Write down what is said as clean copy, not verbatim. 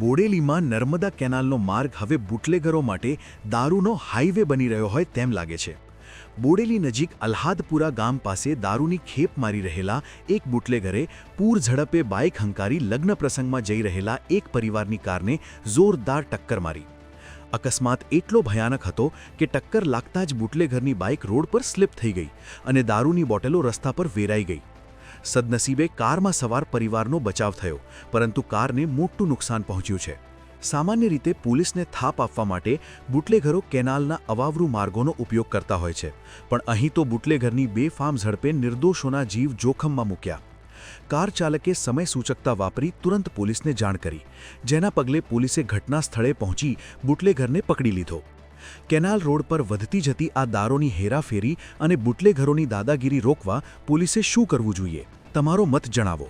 બોડેલીમાં નર્મદા કેનાલનો માર્ગ હવે બુટલેગરો માટે દારૂનો હાઈવે બની રહ્યો હોય તેમ લાગે છે. બોડેલી નજીક અલ્હાદપુરા ગામ પાસે દારૂની ખેપ મારી રહેલા એક બુટલેગરે પૂર ઝડપે બાઇક હંકારી લગ્ન પ્રસંગમાં જઈ રહેલા એક પરિવારની કારને જોરદાર ટક્કર મારી. અકસ્માત એટલો ભયાનક હતો કે ટક્કર લાગતા જ બુટલેગરની બાઇક રોડ પર સ્લીપ થઈ ગઈ અને દારૂની બોટલો રસ્તા પર વેરાઈ ગઈ. સદનસીબે કારમાં સવાર પરિવારનો બચાવ થયો, પરંતુ કારને મોટું નુકસાન પહોંચ્યું છે. સામાન્ય રીતે પોલીસને થાપ આપવા માટે બુટલેગરો કેનાલના અવાવરૂ માર્ગોનો ઉપયોગ કરતા હોય છે, પણ અહીં તો બુટલેગરની બેફામ ઝડપે નિર્દોષોના જીવ જોખમમાં મૂક્યા. કાર ચાલકે સમય સૂચકતા વાપરી તુરંત પોલીસને જાણ કરી, જેના પગલે પોલીસે ઘટના સ્થળે પહોંચી બુટલેગરને પકડી લીધો. કેનાલ રોડ પર વધતી જતી આ દારૂની હેરાફેરી અને બુટલેગરોની દાદાગીરી રોકવા પોલીસે શું કરવું જોઈએ? તમારો મત જણાવો.